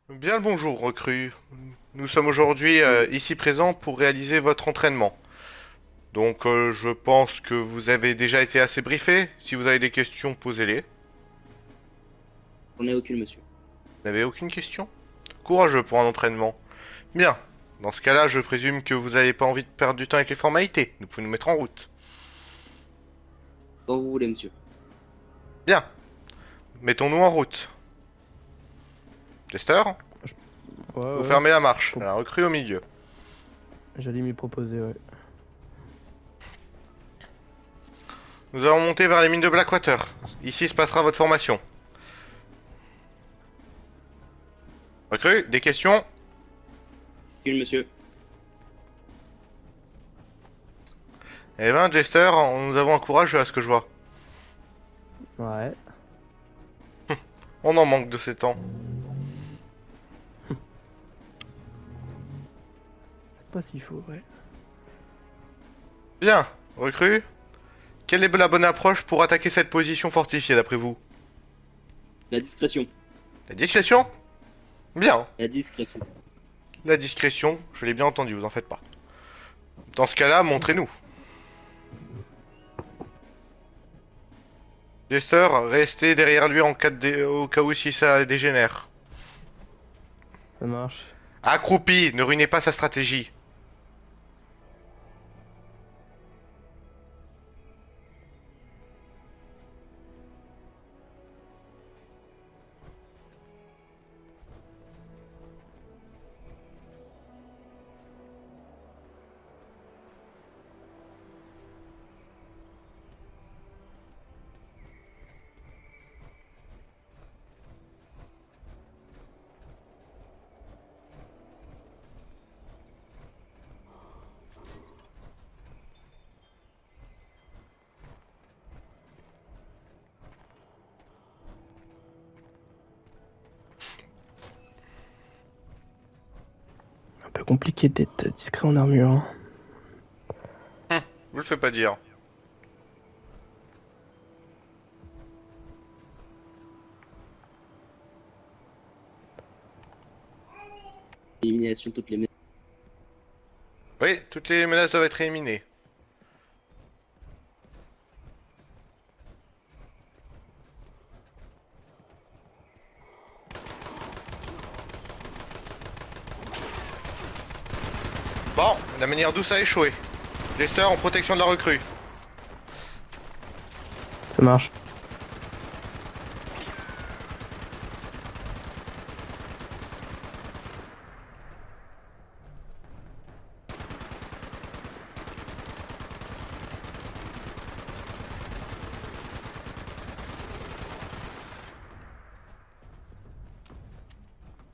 Bien le bonjour, recrue. Nous sommes aujourd'hui ici présents pour réaliser votre entraînement. Donc, je pense que vous avez déjà été assez briefé. Si vous avez des questions, posez-les. J'en ai aucune, monsieur. Vous n'avez aucune question? Courageux pour un entraînement. Bien. Dans ce cas-là, je présume que vous n'avez pas envie de perdre du temps avec les formalités. Nous pouvons nous mettre en route. Quand vous voulez, monsieur. Bien. Mettons-nous en route. Tester, Je- Ouais, vous ouais, fermez la je marche. pro- La recrue au milieu. j'allais m'y proposer, ouais. Nous allons monter vers les mines de Blackwater. Ici se passera votre formation. Recrue, des questions? Aucune, monsieur. Eh ben, Jester, nous avons un courage à ce que je vois. Ouais. On en manque de ces temps. C'est pas si faux, ouais. Bien, recrue. Quelle est la bonne approche pour attaquer cette position fortifiée d'après vous? La discrétion. La discrétion? Bien. La discrétion. La discrétion, je l'ai bien entendu, vous en faites pas. Dans ce cas-là, montrez-nous. Jester, restez derrière lui au cas où si ça dégénère. Ça marche. Accroupi, ne ruinez pas sa stratégie. Un peu compliqué d'être discret en armure, hein. Je vous le fais pas dire. Élimination de toutes les menaces. Oui, toutes les menaces doivent être éliminées. Bon, la manière douce a échoué. Jester en protection de la recrue. Ça marche.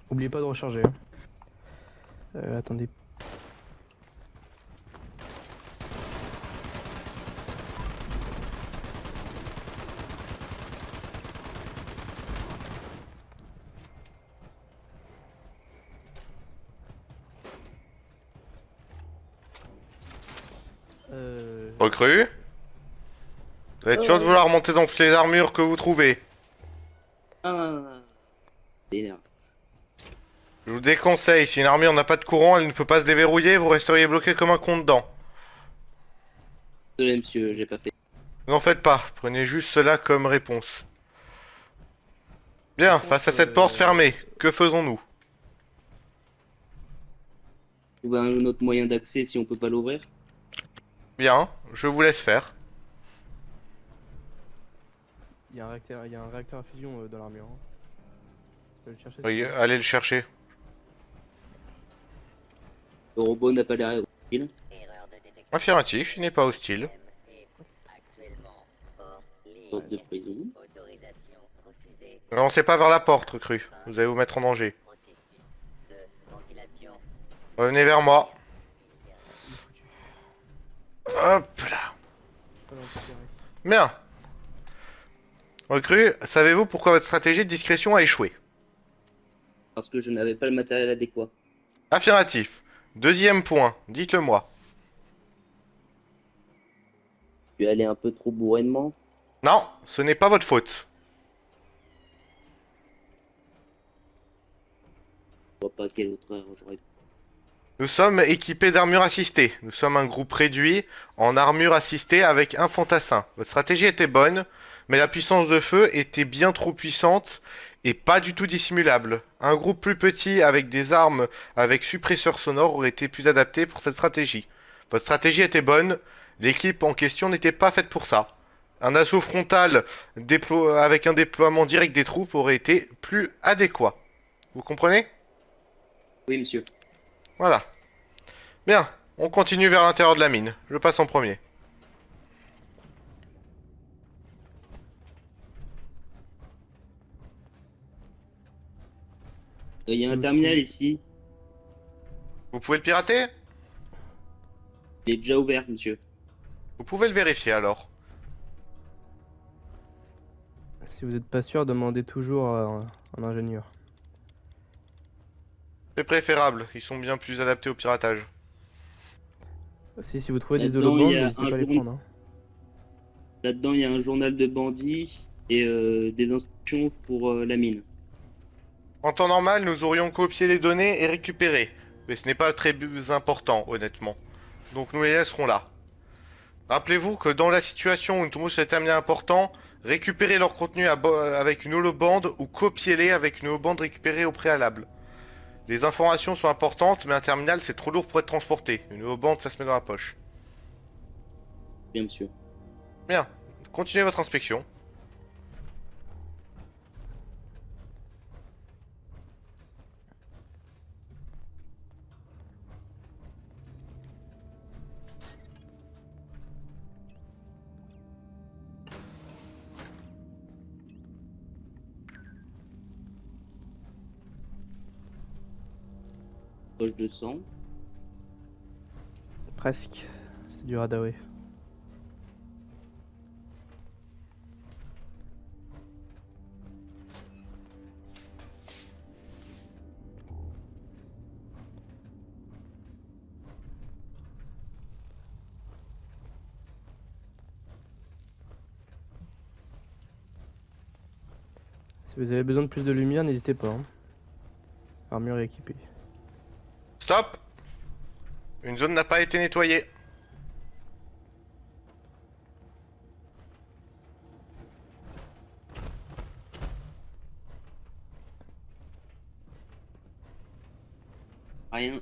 Oubliez pas de recharger, hein. Attendez. Euh... Recrue. Vous êtes sûr de Oh, vouloir monter dans toutes les armures que vous trouvez? ah, d'énerve. Je vous déconseille, si une armure n'a pas de courant, elle ne peut pas se déverrouiller, vous resteriez bloqué comme un con dedans. Désolé, monsieur, j'ai pas fait. N'en faites pas, prenez juste cela comme réponse. Bien, Par face à contre, cette porte fermée, que faisons-nous? Trouver un autre moyen d'accès si on peut pas l'ouvrir. Bien, je vous laisse faire. il y a un réacteur à fusion dans l'armure, hein. Je vais le chercher si Oui, tu veux. allez le chercher. Le robot n'a pas l'air hostile. Affirmatif, il n'est pas hostile. Porte de prison. Avancez pas vers la porte, recrue. Vous allez vous mettre en danger. Revenez vers moi. Il est foutu. Hop là. Pas l'antiquaire ici. Bien. Recrue, savez-vous pourquoi votre stratégie de discrétion a échoué? Parce que je n'avais pas le matériel adéquat. Affirmatif. Deuxième point, dites-le moi. Je suis allé un peu trop bourrinement. Non, ce n'est pas votre faute. Je vois pas quelle autre heure j'aurais. Nous sommes équipés d'armure assistée. Nous sommes un groupe réduit en armure assistée avec un fantassin. Votre stratégie était bonne, mais la puissance de feu était bien trop puissante et pas du tout dissimulable. Un groupe plus petit avec des armes avec suppresseur sonore aurait été plus adapté pour cette stratégie. Votre stratégie était bonne, l'équipe en question n'était pas faite pour ça. Un assaut frontal avec un déploiement direct des troupes aurait été plus adéquat. Vous comprenez? Oui, monsieur. Voilà. Bien, on continue vers l'intérieur de la mine. Je passe en premier. Il y a un Du terminal coup, ici. Vous pouvez le pirater? Il est déjà ouvert, monsieur. Vous pouvez le vérifier alors. si vous n'êtes pas sûr, demandez toujours à un ingénieur. C'est préférable, ils sont bien plus adaptés au piratage. Aussi, si vous trouvez des Là-dedans, il y holobandes, a n'hésitez un pas à les journal. prendre. Hein. Là-dedans, il y a un journal de bandit et des instructions pour la mine. En temps normal, nous aurions copié les données et récupéré. Mais ce n'est pas très important, honnêtement. Donc nous les laisserons là. Rappelez-vous que dans la situation où nous tombons sur des terminaux importants, récupérez leur contenu avec une holobande ou copiez-les avec une holobande récupérée au préalable. Les informations sont importantes, mais un terminal c'est trop lourd pour être transporté. Une holobande ça se met dans la poche. Bien, monsieur. Bien, continuez votre inspection. Poche de sang. Presque. C'est du Radaway. Si vous avez besoin de plus de lumière, n'hésitez pas. Hein. Armure est équipée. Stop! Une zone n'a pas été nettoyée. Rien.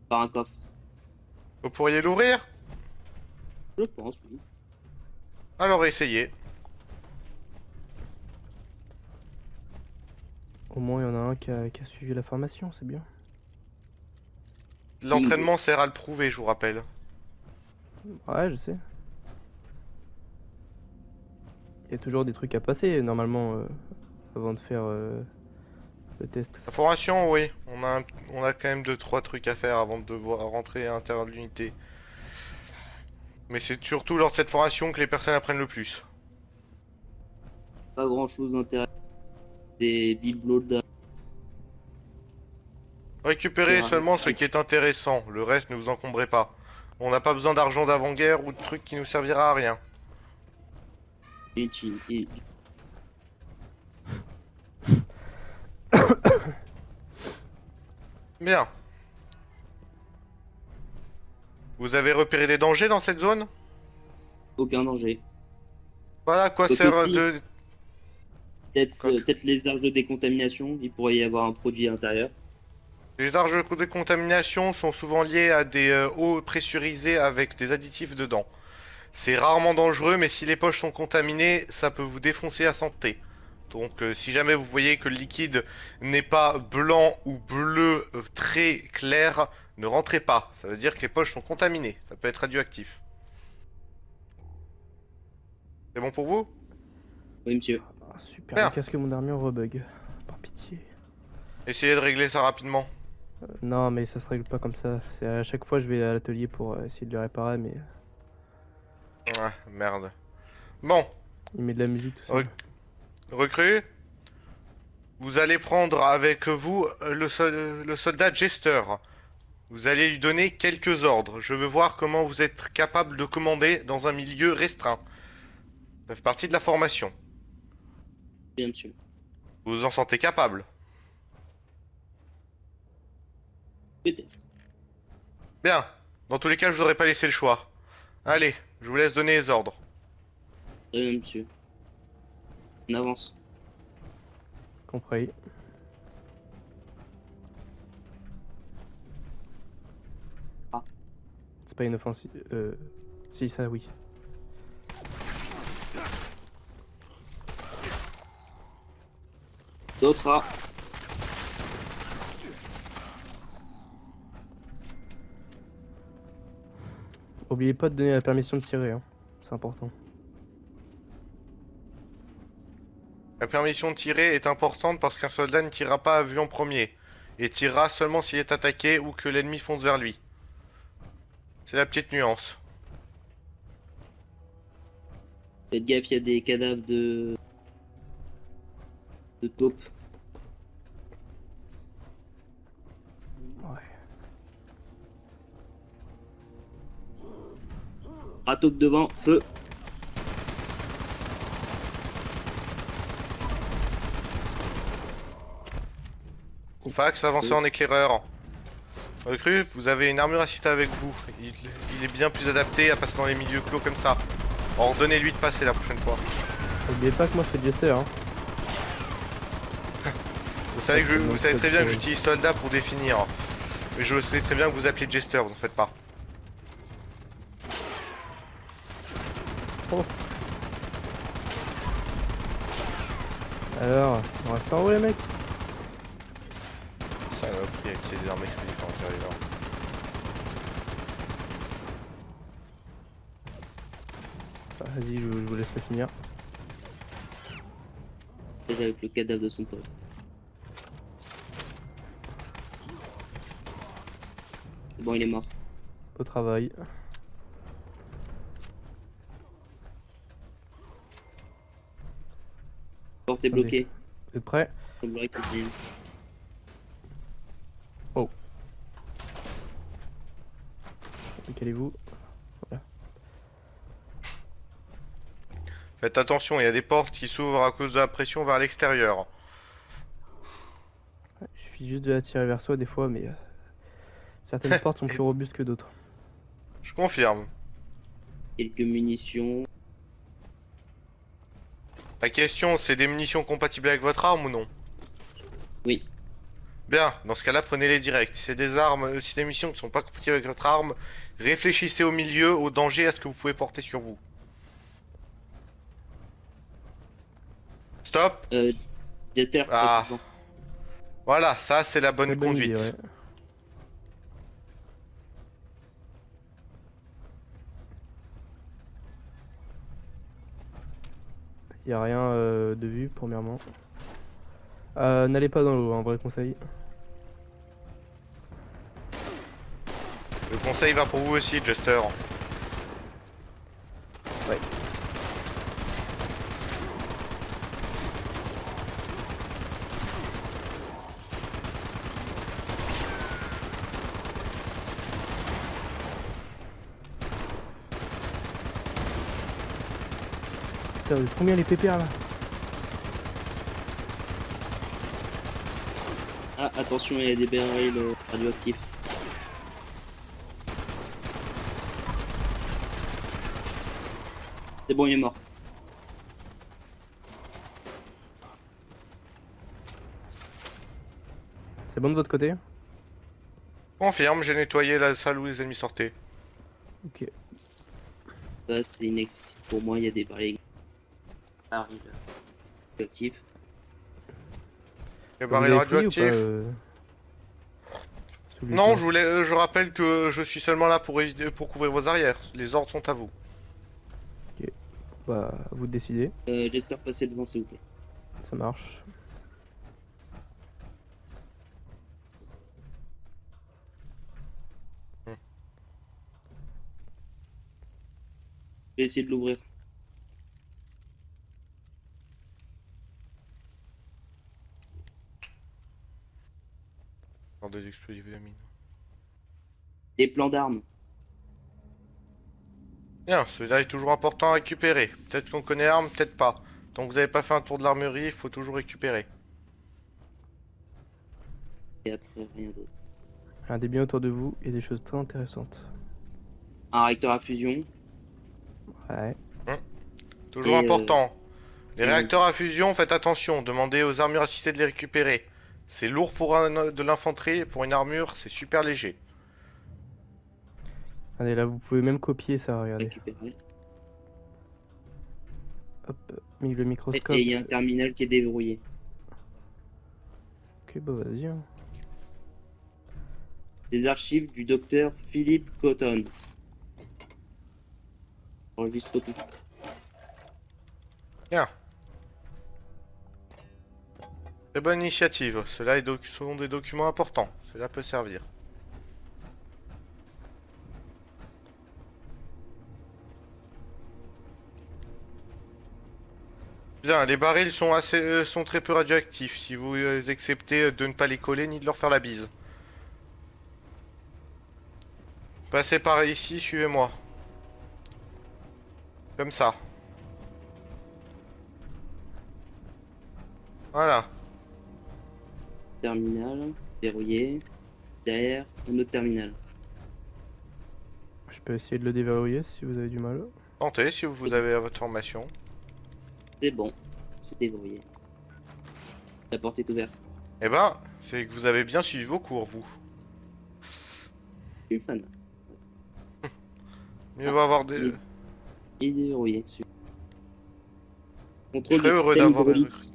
Par un coffre. Vous pourriez l'ouvrir? Je pense, oui. Alors essayez. Au moins, il y en a un qui a suivi la formation, c'est bien. L'entraînement sert à le prouver, je vous rappelle. Ouais, je sais. Il y a toujours des trucs à passer, normalement, avant de faire le test. La formation, oui. On a quand même 2-3 trucs à faire avant de devoir rentrer à l'intérieur de l'unité. Mais c'est surtout lors de cette formation que les personnes apprennent le plus. Pas grand-chose d'intéressant. Des bibelots de... Récupérez Ouais, seulement ce ouais. qui est intéressant. Le reste, ne vous encombrez pas. On n'a pas besoin d'argent d'avant-guerre ou de trucs qui nous servira à rien. Et Bien. Vous avez repéré des dangers dans cette zone? aucun danger. Voilà à quoi Donc sert aussi, de... peut-être les arches de décontamination. Il pourrait y avoir un produit à l'intérieur. Les arges de contamination sont souvent liées à des eaux pressurisées avec des additifs dedans. C'est rarement dangereux, mais si les poches sont contaminées, ça peut vous défoncer la santé. Donc si jamais vous voyez que le liquide n'est pas blanc ou bleu très clair, ne rentrez pas. Ça veut dire que les poches sont contaminées. Ça peut être radioactif. C'est bon pour vous? Oui, monsieur. Ah, super, Bien. le casque de mon armure rebug. Par pitié. Essayez de régler ça rapidement. Non, mais ça se règle pas comme ça. C'est à chaque fois je vais à l'atelier pour essayer de le réparer, mais Ah, merde. Bon, il met de la musique tout ça. Rec- recrue. Vous allez prendre avec vous le soldat Jester. Vous allez lui donner quelques ordres. Je veux voir comment vous êtes capable de commander dans un milieu restreint. Ça fait partie de la formation. Bien, monsieur. Vous vous en sentez capable? Peut-être. Bien. Dans tous les cas, je vous aurais pas laissé le choix. Allez, je vous laisse donner les ordres. Très bien, monsieur. On avance. Compris. Ah. C'est pas une offensive. Si, ça, oui. D'autres A. Oubliez pas de donner la permission de tirer, hein. C'est important. La permission de tirer est importante parce qu'un soldat ne tirera pas à vue en premier, et tirera seulement s'il est attaqué ou que l'ennemi fonce vers lui. C'est la petite nuance. Faites gaffe, il y a des cadavres de taupes. Ouais. À taupe devant, feu. Fax, avancez en éclaireur. Recrue, vous avez une armure assistée avec vous. Il est bien plus adapté à passer dans les milieux clos comme ça. Ordonnez-lui de passer la prochaine fois. Oubliez pas que moi c'est Jester, hein. Vous savez, vous savez très bien que j'utilise soldat pour définir. Mais je sais très bien que vous appelez Jester, vous en faites pas. Oh. Alors, on reste en haut les mecs. Saloperie avec ses armes explosives en intérieur. Vas-y, je vous laisserai finir. Déjà avec le cadavre de son pote. C'est bon, il est mort. Au travail. Porte est Attendez. bloquée. Vous êtes prêts? Il semblerait qu'il y ait une- Décalez-vous. Faites attention, il y a des portes qui s'ouvrent à cause de la pression vers l'extérieur. Ouais, il suffit juste de la tirer vers soi des fois, mais certaines portes sont plus robustes que d'autres. Je confirme. Quelques munitions. La question, c'est des munitions compatibles avec votre arme ou non? Oui. Bien, dans ce cas-là, prenez-les directs. Si c'est des armes, si c'est des munitions qui ne sont pas compatibles avec votre arme, réfléchissez au milieu, au danger, à ce que vous pouvez porter sur vous. Stop. Jester, Ah. passe devant. Voilà, ça c'est la bonne Très bonne conduite. idée, ouais. Y a rien de vue, premièrement. N'allez pas dans l'eau, un vrai conseil. Le conseil va pour vous aussi, Jester. Ouais. Putain, vous êtes combien les pépères là? Ah, attention, il y a des barils radioactifs. C'est bon, il est mort. C'est bon de votre côté? Confirme, j'ai nettoyé la salle où les ennemis sortaient. Ok. Ça, c'est inaccessible pour moi, il y a des barils radioactifs. Les Vous barils l'avez fouillé ou radioactifs. pas, Non, sous-lieutenant je rappelle que je suis seulement là pour éviter, pour couvrir vos arrières. Les ordres sont à vous. Bah, vous décidez. J'espère passer devant, s'il vous plaît. Ça marche. Je vais essayer de l'ouvrir. Dans des explosifs de mine. Des plans d'armes. Bien, celui-là est toujours important à récupérer. Peut-être qu'on connaît l'arme, peut-être pas. Tant que vous n'avez pas fait un tour de l'armurerie, il faut toujours récupérer. Et après, rien d'autre. Un des biens autour de vous et des choses très intéressantes. Un réacteur à fusion. Ouais. Toujours Et, important. Les et réacteurs à Mantis. fusion, faites attention. Demandez aux armures assistées de les récupérer. C'est lourd pour de l'infanterie, pour une armure, c'est super léger. Allez, là, vous pouvez même copier ça, regardez. Récupérer. Hop, mis le Et microscope. il y a un terminal qui est déverrouillé. Ok, bah vas-y. Hein. Des archives du docteur Philip Cotton. Enregistre tout. Bien. Très bonne initiative. Cela sont des documents importants. Cela peut servir. Bien, les barils sont très peu radioactifs. Si vous acceptez de ne pas les coller ni de leur faire la bise. Passez par ici, suivez-moi. Comme ça. Voilà. Terminal. Verrouillé. Derrière, un autre terminal. Je peux essayer de le déverrouiller si vous avez du mal. Tentez si vous avez à votre formation. C'est bon. C'est déverrouillé. La porte est ouverte. Eh ben, c'est que vous avez bien suivi vos cours, vous. Je suis fan. Mieux vaut avoir des... Il est déverrouillé. Super. Je Contrôle serais du heureux système d'avoir... hydraulique.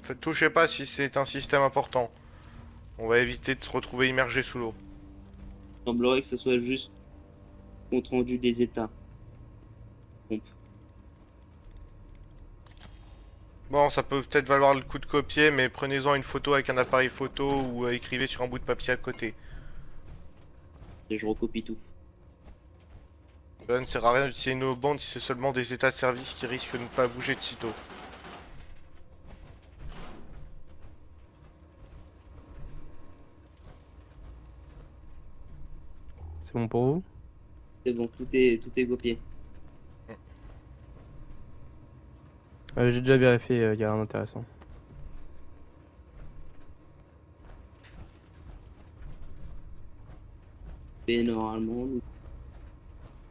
Faites touchez pas si c'est un système important. On va éviter de se retrouver immergé sous l'eau. Il semblerait que ce soit juste compte rendu des états. Pompe. Bon, ça peut peut-être valoir le coup de copier, mais prenez-en une photo avec un appareil photo ou écrivez sur un bout de papier à côté. Et je recopie tout. Ça ne sert à rien d'utiliser nos bandes si c'est seulement des états de service qui risquent de ne pas bouger de sitôt. C'est bon pour vous? C'est bon, tout est copié. J'ai déjà vérifié, il y a rien d'intéressant. Et normalement, nous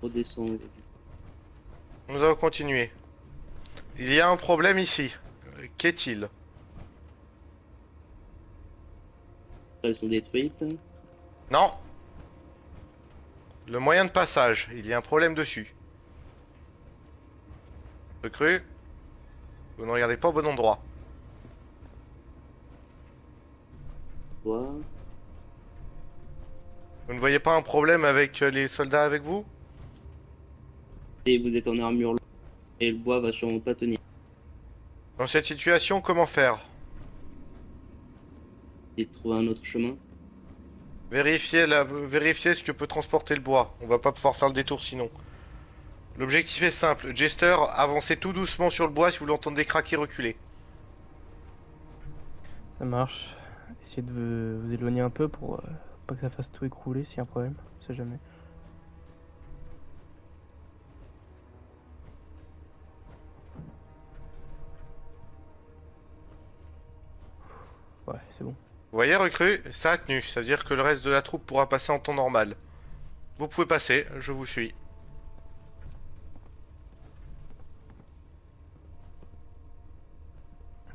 redescendons. Nous allons continuer. Il y a un problème ici. Qu'est-il? Elles sont détruites. Non. Le moyen de passage. Il y a un problème dessus. Recrue. Vous ne regardez pas au bon endroit. Bois. Vous ne voyez pas un problème avec les soldats avec vous? Et vous êtes en armure longue, et le bois va sûrement pas tenir. Dans cette situation, comment faire? Et de trouver un autre chemin. Vérifiez ce que peut transporter le bois. On va pas pouvoir faire le détour sinon. L'objectif est simple. Jester, avancez tout doucement sur le bois si vous l'entendez craquer, reculez. Ça marche. Essayez de vous éloigner un peu pour pas que ça fasse tout écrouler s'il y a un problème. On sait jamais. Ouais, c'est bon. Vous voyez, recrue, ça a tenu. Ça veut dire que le reste de la troupe pourra passer en temps normal. Vous pouvez passer, je vous suis.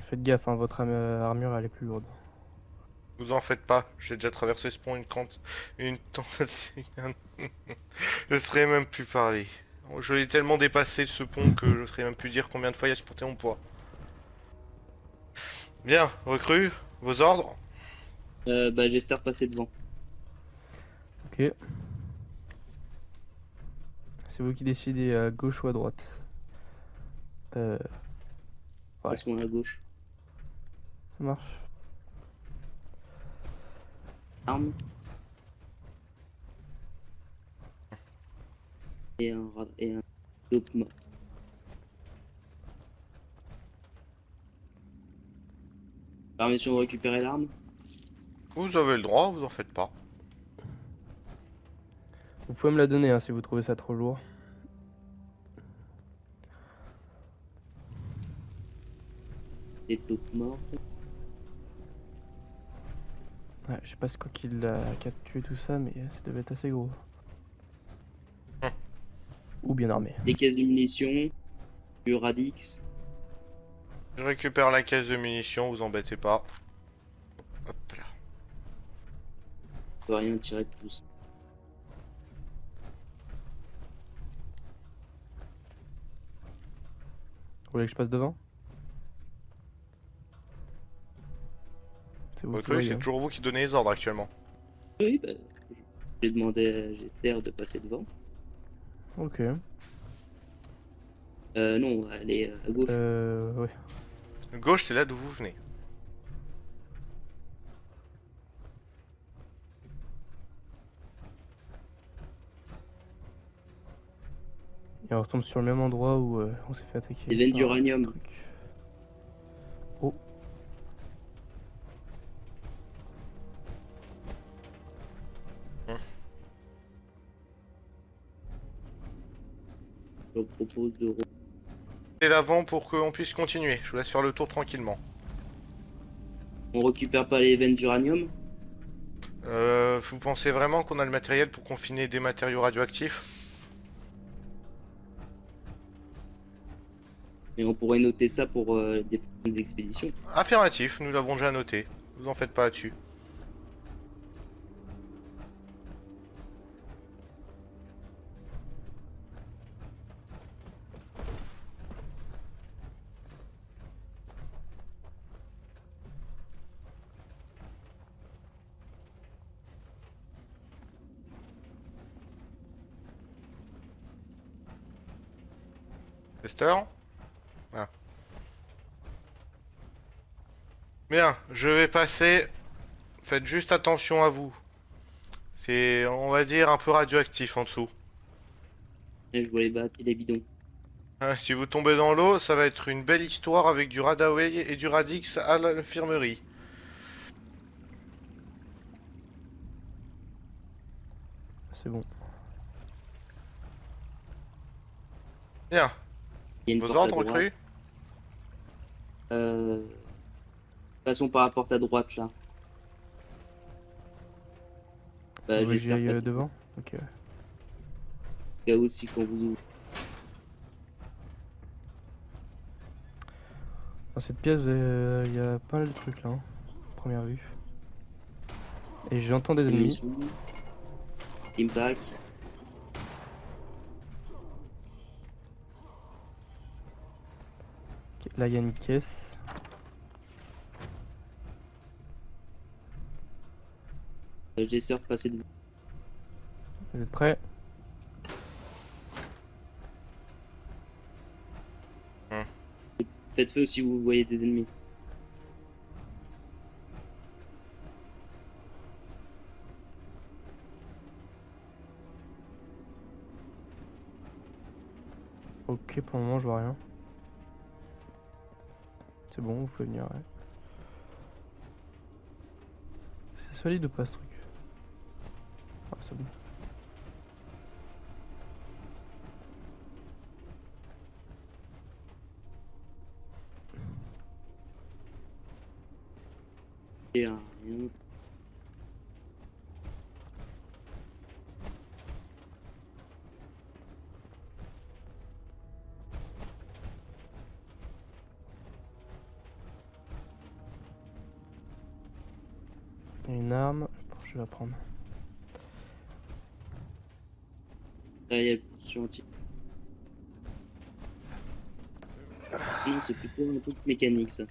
Faites gaffe, hein, votre armure elle est plus lourde. Vous en faites pas, j'ai déjà traversé ce pont une tentative. Je serais même plus parler. Je l'ai tellement dépassé ce pont que je serais même plus dire combien de fois il a supporté mon poids. Bien, recrue, vos ordres. Bah, j'espère passer devant. Ok. C'est vous qui décidez à gauche ou à droite. Ouais. Passons à gauche. Ça marche. Arme. Et un dope mort. Permission de récupérer l'arme. Vous avez le droit, vous en faites pas. Vous pouvez me la donner hein, si vous trouvez ça trop lourd. Des taupes mortes. Ouais, je sais pas ce quoi qu'il a capturé tout ça, mais ça devait être assez gros. Hum. Ou bien armé. Des caisses de munitions, du Radix. Je récupère la caisse de munitions, vous embêtez pas. Hop là. On peut rien tirer de tout ça. Vous voulez que je passe devant? C'est vous qui Recrue, voyez. c'est Hein. toujours vous qui donnez les ordres actuellement. Oui, bah, j'ai demandé à GTR de passer devant. Ok. Non, aller à gauche. Ouais. Gauche, c'est là d'où vous venez. Et on retombe sur le même endroit où on s'est fait Des attaquer veines par ce d'uranium. truc. Oh, Hum. Je leur propose de... Et l'avant pour qu'on puisse continuer. Je vous laisse faire le tour tranquillement. On récupère pas les veines d'uranium. Vous pensez vraiment qu'on a le matériel pour confiner des matériaux radioactifs? Et on pourrait noter ça pour des prochaines expéditions. Affirmatif, nous l'avons déjà noté. Vous en faites pas là-dessus. Tester? Ah. Bien, je vais passer. Faites juste attention à vous. C'est, on va dire, un peu radioactif en dessous. Et je vois les battes et les bidons. Hein, si vous tombez dans l'eau, ça va être une belle histoire avec du Radaway et du Radix à l'infirmerie. c'est bon. Bien. Il y a une Vos porte à ordres, droite. recrues? Euh... Passons par la porte à droite là. Vous Bah, voulez que j'y j'espère aille passer. devant? Ok. Là aussi quand vous ouvrez. Dans cette pièce, il y a pas mal de trucs là, hein, première vue. Et j'entends des ennemis. Munitions. Impact. Ok, là, il y a une caisse. J'essaie de passer devant. Vous êtes prêts? Hmm. Faites feu si vous voyez des ennemis. Ok, pour le moment, je vois rien. C'est bon, vous pouvez venir, ouais. C'est solide ou pas ce truc? Ah, c'est bon. Et rien. Il y a une arme. Bon, je vais la prendre. Là, il y a le poursuivant anti. Non, c'est plutôt un truc mécanique ça.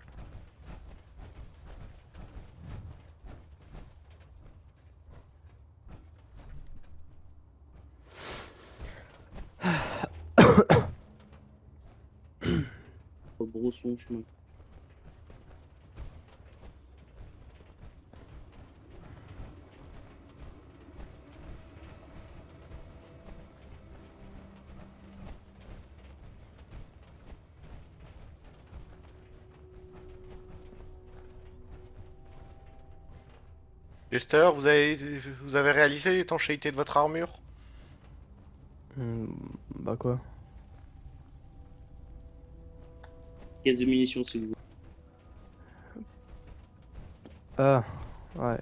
Rebroussons chemin. Lester, vous avez réalisé l'étanchéité de votre armure? Bah quoi? Caisse de munitions si vous voulez. Ah, ouais.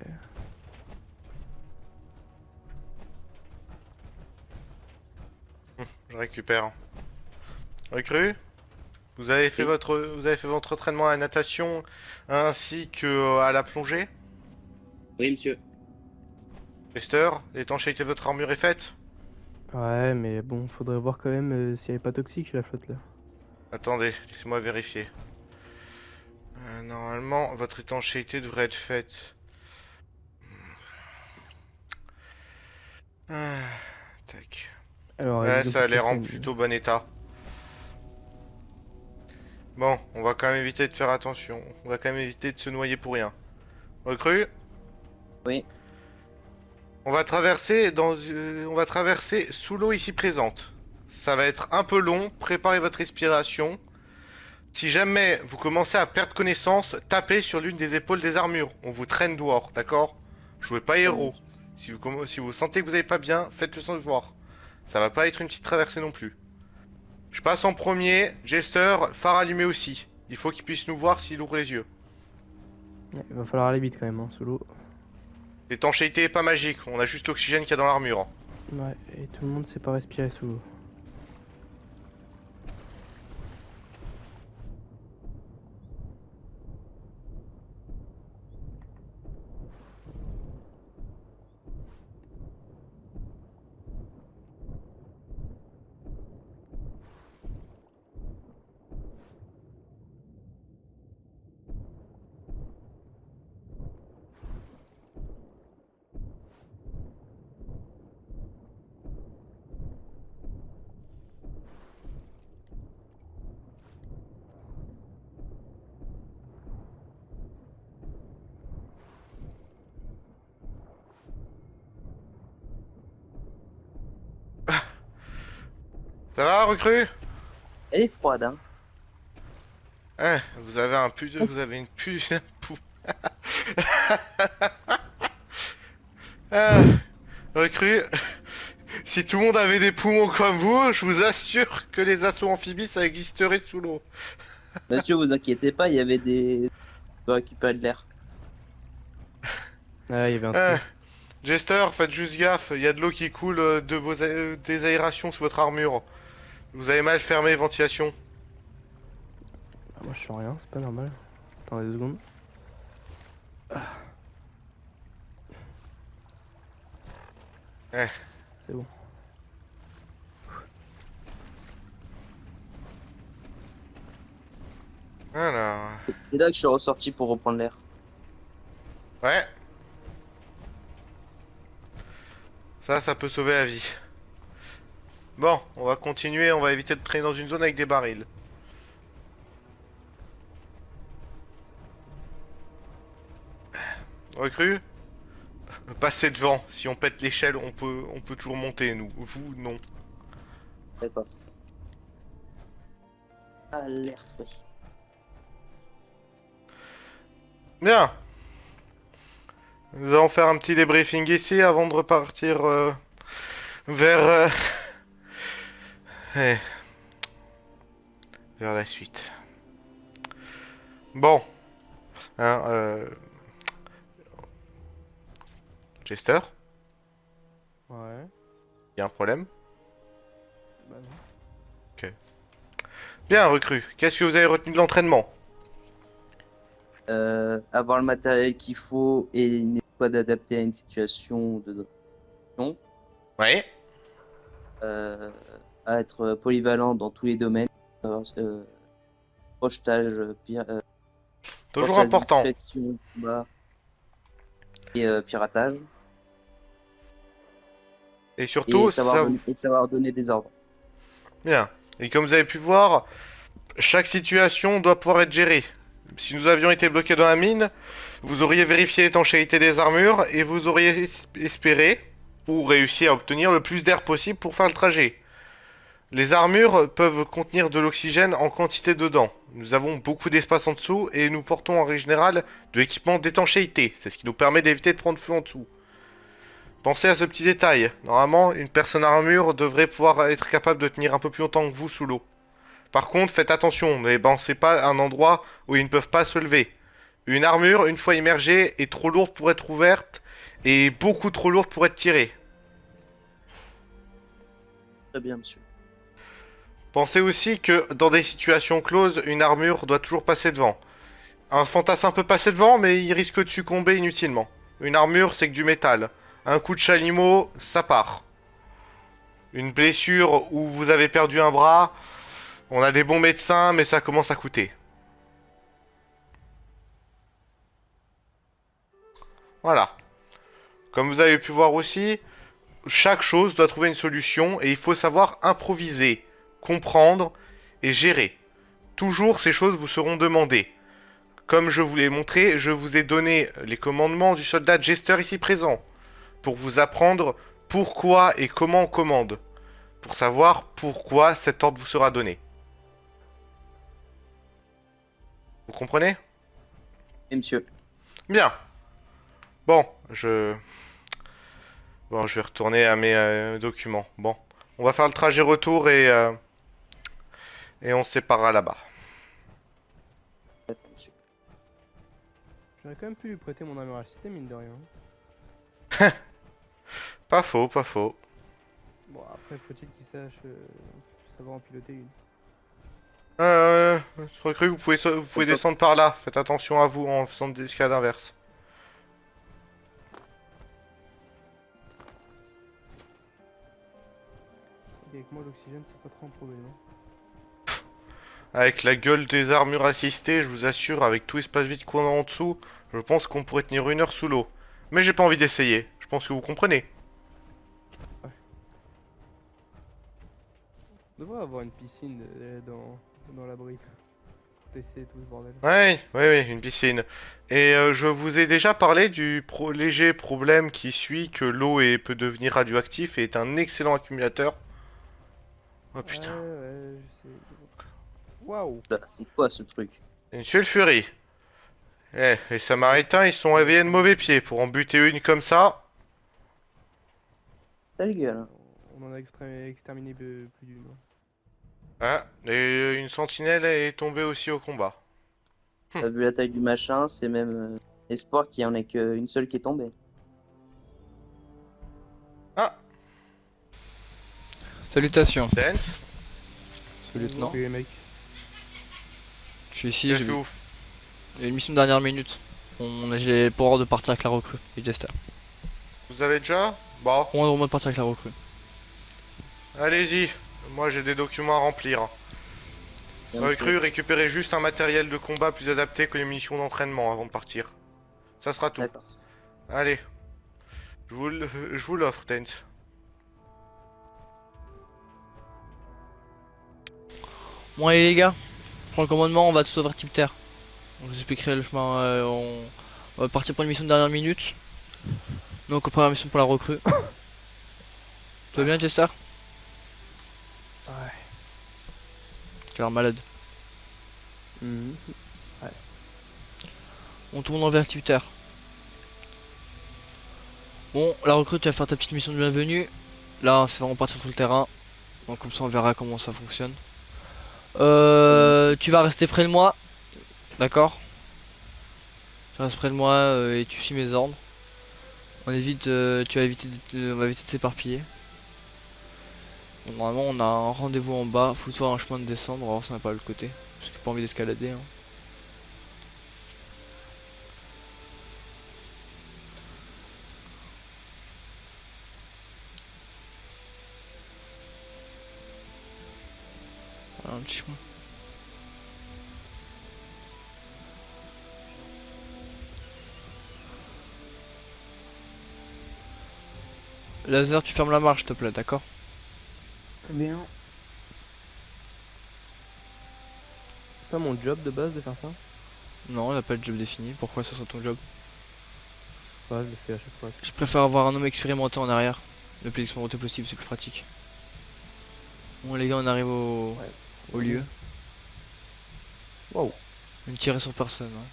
Je récupère. Recrue? Oui. Vous avez fait votre entraînement à la natation ainsi que à la plongée? Oui, monsieur. Lester, l'étanchéité de votre armure est faite? Ouais, mais bon, faudrait voir quand même s'il y avait pas toxique la flotte là. Attendez, laissez-moi vérifier. Normalement, votre étanchéité devrait être faite. Ah, tac. Alors, Ouais, ça a l'air en l'isoprotection. plutôt bon état. Bon, on va quand même éviter de faire attention. On va quand même éviter de se noyer pour rien. Recrue? Oui. On va traverser sous l'eau ici présente. Ça va être un peu long. Préparez votre respiration. Si jamais vous commencez à perdre connaissance, tapez sur l'une des épaules des armures. On vous traîne dehors, d'accord? Jouez pas Très bien. héros. Si vous sentez que vous n'allez pas bien, faites-le sans le voir. Ça va pas être une petite traversée non plus. Je passe en premier. Jester, phare allumé aussi. Il faut qu'il puisse nous voir s'il ouvre les yeux. Ouais, il va falloir aller vite quand même, hein, sous l'eau. L'étanchéité est pas magique. On a juste l'oxygène qu'il y a dans l'armure. Ouais, et tout le monde sait pas respirer sous l'eau. Ça va, recrue? Elle est froide, hein. Hein, vous avez une pu... pou- Ah, recrue, si tout le monde avait des poumons comme vous, je vous assure que les assauts amphibies, ça existerait sous l'eau. Monsieur, vous inquiétez pas, il y avait des... pour récupérer de l'air. Ah, il y avait un trou. Ah, Jester, faites juste gaffe, il y a de l'eau qui coule des aérations sous votre armure. Vous avez mal fermé les ventilations. Ah, moi je sens rien, c'est pas normal. Attends 2 secondes. Eh. C'est bon. Alors... C'est là que je suis ressorti pour reprendre l'air. Ouais. Ça peut sauver la vie. Bon, on va continuer, on va éviter de traîner dans une zone avec des barils. Recrue, passez devant. Si on pète l'échelle, on peut toujours monter, nous. Vous, non. D'accord. Ah, l'air frais. Bien. Nous allons faire un petit débriefing ici avant de repartir vers... eh, vers la suite. Bon. Hein, Jester, Ouais. y a un problème? Bah non. Bien, recrue. Qu'est-ce que vous avez retenu de l'entraînement? Avoir le matériel qu'il faut et une escouade adaptée à une situation de non. Oui. À être polyvalent dans tous les domaines. Projetage, Toujours projetage, important. discrétion, combat et piratage. Et surtout, ça... Et savoir donner des ordres. Bien. Et comme vous avez pu voir, chaque situation doit pouvoir être gérée. Si nous avions été bloqués dans la mine, vous auriez vérifié l'étanchéité des armures et vous auriez espéré ou réussi à obtenir le plus d'air possible pour faire le trajet. Les armures peuvent contenir de l'oxygène en quantité dedans. Nous avons beaucoup d'espace en dessous et nous portons en règle générale de l'équipement d'étanchéité. C'est ce qui nous permet d'éviter de prendre feu en dessous. Pensez à ce petit détail. Normalement, une personne armure devrait pouvoir être capable de tenir un peu plus longtemps que vous sous l'eau. Par contre, faites attention, ne les balancez pas à un endroit où ils ne peuvent pas se lever. Une armure, une fois immergée, est trop lourde pour être ouverte et beaucoup trop lourde pour être tirée. Très bien, monsieur. Pensez aussi que dans des situations closes, une armure doit toujours passer devant. Un fantassin peut passer devant, mais il risque de succomber inutilement. Une armure, c'est que du métal. Un coup de chalumeau, ça part. Une blessure où vous avez perdu un bras, on a des bons médecins, mais ça commence à coûter. Voilà. Comme vous avez pu voir aussi, chaque chose doit trouver une solution et il faut savoir improviser, comprendre et gérer. Toujours ces choses vous seront demandées. Comme je vous l'ai montré, je vous ai donné les commandements du soldat Jester ici présent, pour vous apprendre pourquoi et comment on commande, pour savoir pourquoi cet ordre vous sera donné. Vous comprenez? Et monsieur. Bien. Bon, je vais retourner à mes documents. Bon, on va faire le trajet retour et on se séparera là-bas. Monsieur. J'aurais quand même pu lui prêter mon armure assistée, mine de rien. Pas faux, pas faux. Bon, après, faut-il qu'il sache savoir en piloter une. Recrue, vous pouvez descendre par là. Faites attention à vous en faisant des escalades inverses. Et avec moi, l'oxygène, c'est pas trop un problème. Hein. Avec la gueule des armures assistées, je vous assure, avec tout espace vide qu'on a en dessous, je pense qu'on pourrait tenir 1 heure sous l'eau. Mais j'ai pas envie d'essayer. Je pense que vous comprenez. On devrait avoir une piscine dans l'abri. Pour tester tout ce bordel. Ouais, oui, une piscine. Et je vous ai déjà parlé du léger problème qui suit que peut devenir radioactif et est un excellent accumulateur. Oh putain. Ouais, je sais. Waouh! Là, c'est quoi ce truc? Une sulfurie. Eh, les Samaritains, ils se sont réveillés de mauvais pied pour en buter une comme ça. Sale gueule. On en a exterminé plus d'une. Hein, et une sentinelle est tombée aussi au combat. T'as vu la taille du machin, c'est même espoir qu'il y en ait qu'une seule qui est tombée. Ah, Salutations, Dent, ce lieutenant. Oui, les mecs. Je suis ici, qu'est-ce j'ai que vu. vous... Il y a une mission de dernière minute. J'ai le pouvoir de partir avec la recrue, et Jester. Vous avez déjà? Bon, On a le droit de partir avec la recrue. allez-y. Moi, j'ai des documents à remplir. Bien, monsieur. Recrue, récupérez juste un matériel de combat plus adapté que les munitions d'entraînement avant de partir. Ça sera tout. D'accord. Allez, je vous l'offre, Dent. Bon allez les gars, prends le commandement, on va tous au vertiptère. Je vous expliquerai le chemin, on va partir pour une mission de dernière minute. Donc première mission pour la recrue. Tout va bien Jester? Ouais. Tu as l'air malade. Mhm. On tourne en vertiptère. Bon, la recrue, tu vas faire ta petite mission de bienvenue. Là, c'est vraiment partir sur le terrain. Donc comme ça, on verra comment ça fonctionne. Tu vas rester près de moi. D'accord? Tu restes près de moi et tu suis mes ordres. On évite, on va éviter de s'éparpiller. Bon, normalement, on a un rendez-vous en bas. Faut soit un chemin de descendre, on va voir si on n'a pas l'autre côté. Parce que j'ai pas envie d'escalader. Hein. Voilà, un petit chemin. Laser, tu fermes la marche, s'il te plaît, d'accord? Bien. C'est pas mon job de base de faire ça? Non, on n'a pas de job défini. Pourquoi ça sera ton job? Ouais, je le fais à chaque fois. Je préfère avoir un homme expérimenté en arrière. Le plus expérimenté possible, c'est plus pratique. Bon, les gars, on arrive Ouais. au lieu. Waouh. Ne tirez sur personne. Hein.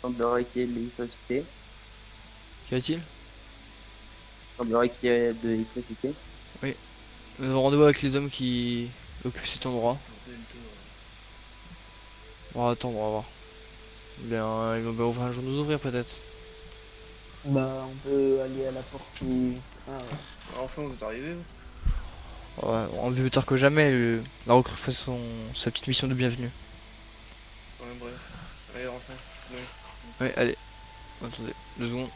Il semblerait qu'il y ait de l'électricité. Qu'y a-t-il? Il semblerait qu'il y ait de l'électricité. Nous avons rendez-vous avec les hommes qui occupent cet endroit. On va attendre, on va voir. Bien, ils vont bien ouvrir un jour nous ouvrir peut-être. Bah, on peut aller à la porte qui... Ah, ouais. Enfin, vous êtes arrivés. Ouais, on veut tard que jamais, la recrue fait sa petite mission de bienvenue. Ouais, bref. Allez, rentrez. Ouais. Ouais, allez. Attendez, 2 secondes.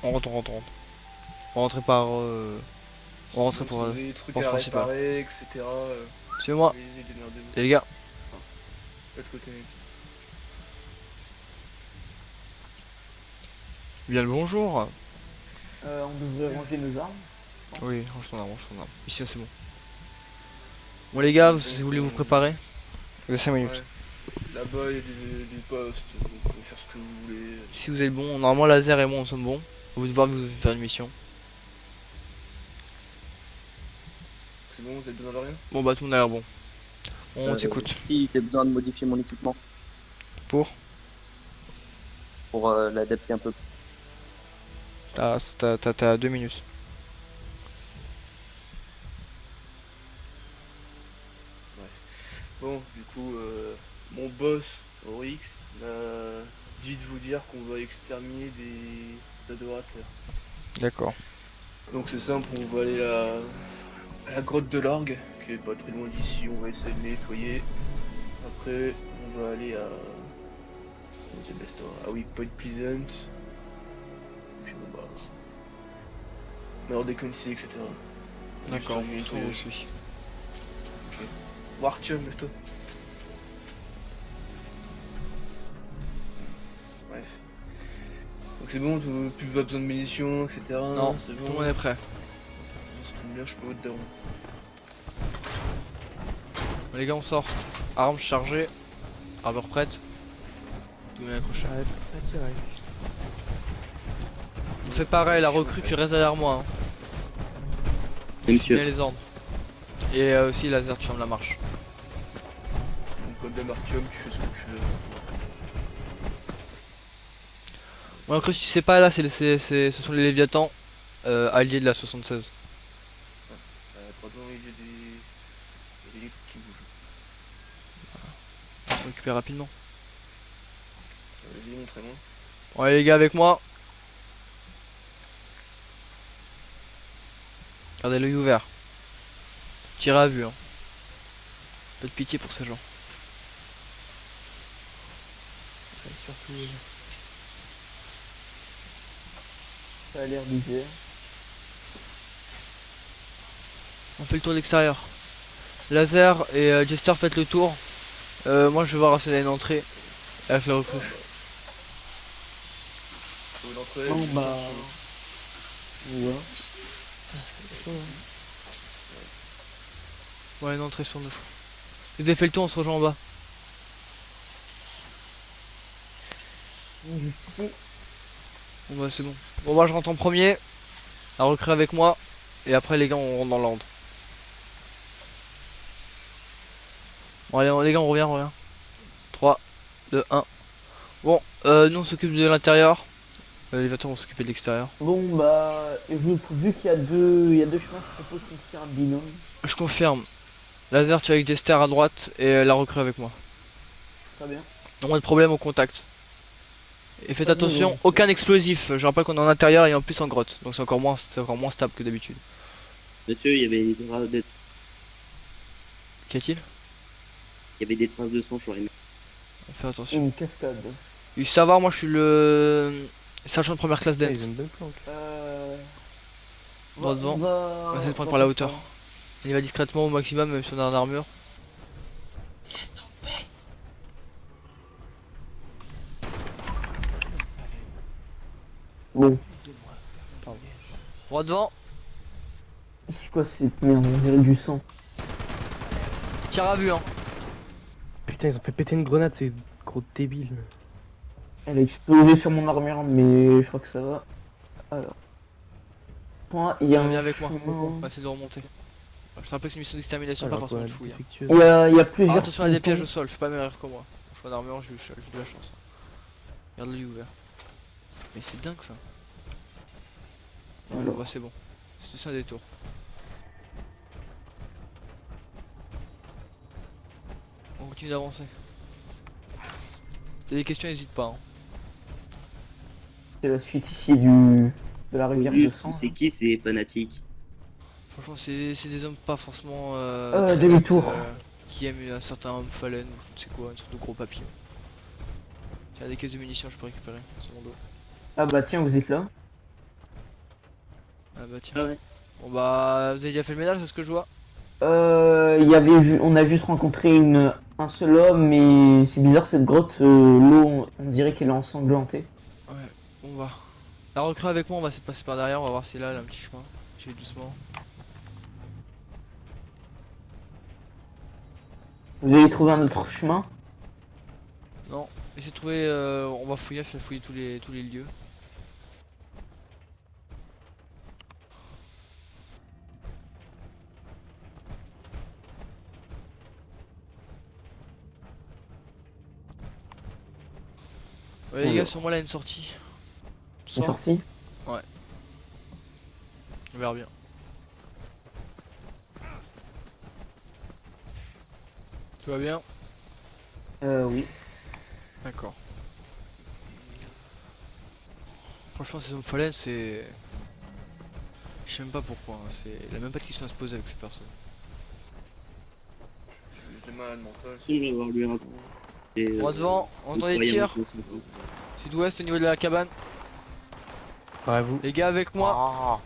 On rentre, on rentre, on rentre. On va rentrer par... On va rentrer Donc, pour... si vous avez des trucs porte à principale. réparer, etc. Suivez-moi, Allez-y, démerdez-vous. les gars. De l'autre côté. Bien le bonjour. On devrait ranger nos armes. Oui, range ton arme, range ton arme. Ici, c'est bon. Bon les gars, si vous voulez vous préparer, vous avez 5 minutes. Ouais. Là-bas, il y a des postes. Vous pouvez faire ce que vous voulez. Si vous êtes bon, normalement Laser et moi on sommes bons. Vous devoir vous faire une mission. C'est bon, vous avez besoin de rien? Bon bah tout le monde a l'air bon. On t'écoute. Si j'ai besoin de modifier mon équipement Pour l'adapter un peu. T'as 2 minutes. Bon, du coup, mon boss, Oryx, m'a dit de vous dire qu'on va exterminer des adorateurs. D'accord. Donc c'est simple, on va aller à la grotte de l'orgue, qui est pas très loin d'ici, on va essayer de les nettoyer. Après, on va aller à... comment c'est best, ah oui, Point Pleasant. Puis bon bah... Mort des Concy, etc. D'accord, Juste un on nettoyage. suit. Bon, Artyom, lève-toi. Bref. Donc c'est bon, plus pas besoin de munitions, etc. Non, c'est tout le bon. monde est prêt. Ça tombe bien, je peux au-dedans. Bon, les gars, on sort. Armes chargées. Armure prête. Tout le monde est accroché. Ouais, pas tiré. On fait pareil, la recrue, tu restes derrière moi. Hein. Oui, Tu suis bien monsieur. les ordres. Et aussi Laser, tu fermes la marche. Donc comme d'hab Artyom, tu fais ce que tu veux. Bon, la recrue, si tu sais pas, là, ce sont les Léviathans alliés de la 76. Pardon, il y a des livres qui bougent. On va s'en occuper rapidement. Vas-y, montrez-moi. Bon, allez les gars, avec moi. Gardez l'œil ouvert. Tirez à vue, hein. Pas de pitié pour ces gens. Ouais, surtout. Ça a l'air d'hiver. On fait le tour de l'extérieur. Laser et Jester, faites le tour. Moi, je vais voir s'il y a une entrée avec la recrue. Faut l'entrée. Bon, bah... Ouais. Ouais, une entrée sur nous. Vous avez fait le tour, on se rejoint en bas. Juste ici. Bon, bah, c'est bon. Bon, moi, je rentre en premier. La recrue avec moi. Et après, les gars, on rentre dans l'ordre. Bon, allez, les gars, on revient. 3, 2, 1. Bon, nous, on s'occupe de l'intérieur. Les vêtements vont s'occuper de l'extérieur. Bon, bah... Vu qu'il y a deux chemins, je propose qu'on se fait un binôme. Je confirme. Laser, tu es avec Jester à droite et la recrue avec moi. Très bien. Moins de problème au contact. Et faites Pas de attention, besoin. aucun explosif. Je rappelle qu'on est en intérieur et en plus en grotte. Donc c'est encore moins stable que d'habitude. Monsieur, Qu'y a-t-il? il y avait des traces de sang sur les murs. Fais attention. Une cascade. Du savoir, moi je suis le sergent de première classe Ah, ils ont dance. une belle planque. Droit devant. On va essayer de prendre par la hauteur. On y va discrètement au maximum, même si on est en armure. Bon, Droit devant, c'est quoi cette merde? On dirait du sang. tir à vue hein. Putain, ils ont fait péter une grenade, ces gros débiles. Elle a explosé sur mon armure, mais je crois que ça va. Alors. Point, il y a Viens un avec moi. chemin. On va essayer de remonter. Je te rappelle que c'est une mission d'extermination, pas Alors, forcément quoi, de fouille. Hein. défectueuse. Il y a Ah, plusieurs. attention, il y a des pièges au pontons. sol, fais pas meilleur que moi. Je suis en armure, j'ai de la chance. Garde l'œil ouvert. Mais c'est dingue ça. Alors. Bah c'est bon. C'est ça des tours. On continue d'avancer. T'as des questions, n'hésite pas. Hein. C'est la suite ici de la rivière de Juste, sang. c'est qui ces fanatiques? Franchement, c'est des hommes pas forcément demi-tour. qui aiment un certain homme phalène ou je ne sais quoi, une sorte de gros papillon. Tiens, des caisses de munitions, je peux récupérer sur mon dos. Ah bah tiens, vous êtes là. Ah bah tiens. Ah ouais. Bon bah, vous avez déjà fait le ménage, c'est ce que je vois. On a juste rencontré un seul homme, mais c'est bizarre cette grotte, l'eau, on dirait qu'elle est ensanglantée. Ouais, on va. La recrue avec moi, on va essayer de passer par derrière, on va voir si là, elle a un petit chemin. Je vais doucement. Vous avez trouvé un autre chemin? Non, essayez de trouver, on va fouiller tous les lieux. Ouais, les gars, Alors. sur moi là, une sortie. Tu Une sors? sortie? On verra bien. Tout va bien? Oui. D'accord. Franchement, ces hommes folles, c'est. Je sais même pas pourquoi, hein. Il a même pas de question à se poser avec ces personnes. J'ai malade mental. On va voir lui raconter. Droit devant, on entend des tirs. Sud-ouest au niveau de la cabane. Parez-vous. Les gars, avec moi. Ah,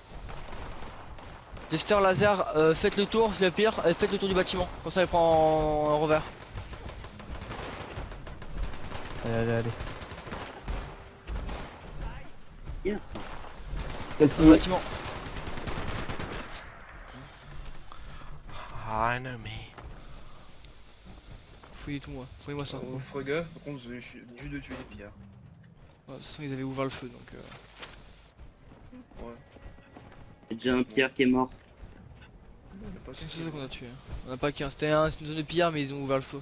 Tester laser, faites le tour, c'est le pire. Faites le tour du bâtiment. Comme ça, il prend en revers. Allez. Hier, ça. Quel Le signe? bâtiment. ennemi. Fouillez tout moi. Fouillez-moi ça. On fera gaffe, par contre, j'ai juste de tuer les pillards. Ouais, de toute façon, ils avaient ouvert le feu donc. Ouais. Il y a déjà un Pierre qui est mort. On a pas C'est ça qu'on a tué. Hein. On a pas qu'un. C'était une zone de pillard, mais ils ont ouvert le feu.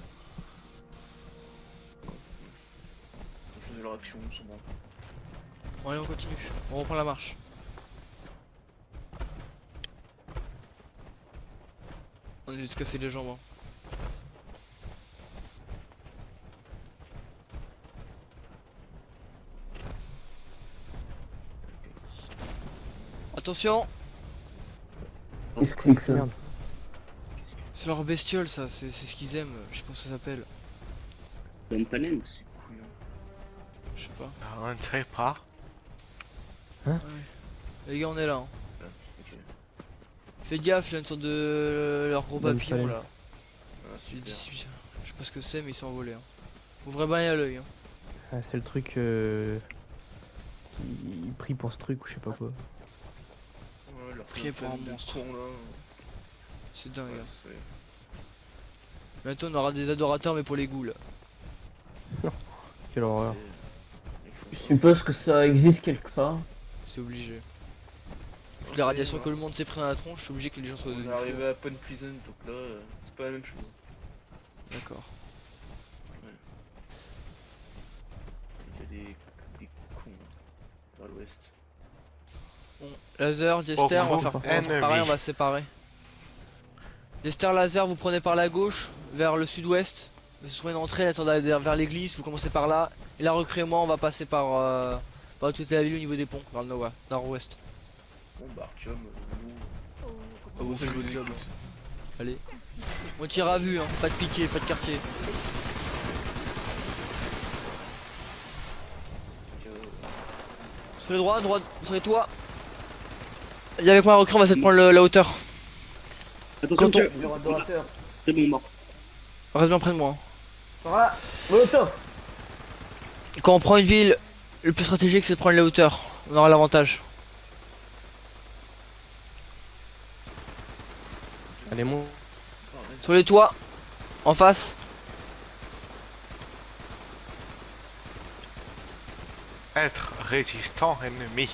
Je faisais leur action, ils sont bons. Bon, allez, on continue. On reprend la marche. On est juste casser les jambes. Hein. Attention, Qu'est-ce que c'est que ça? Merde. c'est leur bestiole ça, c'est ce qu'ils aiment, je sais pas comment ça s'appelle. Bonne panenne. C'est couillon. Je sais pas. On ne sait pas. Les gars, on est là. Hein. Ok. Faites gaffe, il y a une sorte de leur gros Bonne papillon palette. là. Ah, Je super. sais pas ce que c'est, mais il s'est envolé. Hein. Ouvrez bien à l'œil. Hein. Ah, c'est le truc qui prie pour ce truc ou je sais pas quoi. Ouais, leur Prier pour un plein de monstre. cons, là. C'est dingue. Ouais, Hein. c'est- Bientôt, on aura des adorateurs, mais pour les ghouls. Quelle horreur. ils font Je ça. suppose que ça existe quelque part. C'est obligé. Toutes Ouais, les radiations ouais. que le monde s'est pris dans la tronche, je suis obligé que les gens soient On devenus est arrivé fous. à Pun Pleasant, donc là, c'est pas la même chose. D'accord. Il y a des cons là, vers l'ouest. Bon, laser, Jester, on va faire ennemi. pareil, on va se séparer. Jester, laser, vous prenez par la gauche, vers le sud-ouest. Vous trouvez une entrée, attendez vers l'église, vous commencez par là. Et la recrue et moi, on va passer par toute la ville au niveau des ponts, vers le nord-ouest. Bon, bah, Artyom, nous. Ah, vous faites votre job. Allez. On tire à vue, hein. Pas de piqué, pas de quartier. Sur les droits, sur les toits. Viens avec moi, recrue, on va essayer de prendre la hauteur. Attention, Quand on- Pierre. Le adorateur. C'est bon, mort. Reste bien près de moi. Hein. Par là. Molotov. Quand on prend une ville, le plus stratégique c'est de prendre la hauteur. On aura l'avantage. Allez, mon. Sur les toits, en face. Être résistant ennemi.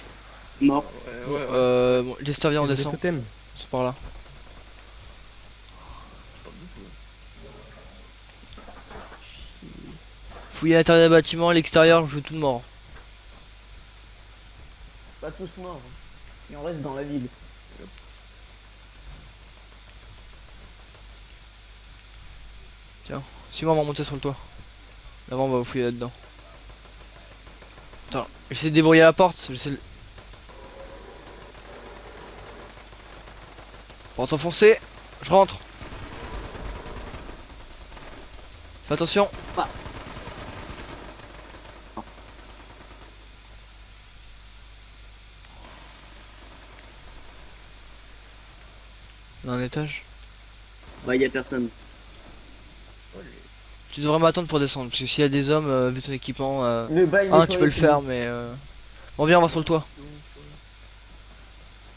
Mort. Ouais. Bon, Jester, viens, on Des descend. totems. C'est par là. Fouiller l'intérieur des bâtiments, l'extérieur, je veux tout de mort. Pas tous morts. Hein. Il en reste dans la ville. Suis-moi, on va monter sur le toit. Là-bas, on va fouiller là-dedans. Attends, j'essaie de déverrouiller la porte. J'essaie de... Porte enfoncée. Je rentre. Fais attention. Dans un étage. Bah, y a personne. Tu devrais m'attendre pour descendre. Parce que s'il y a des hommes, vu ton équipement. Le bail Ah, tu peux le nettoyé, faire, mais. Bon, viens, on va sur le toit.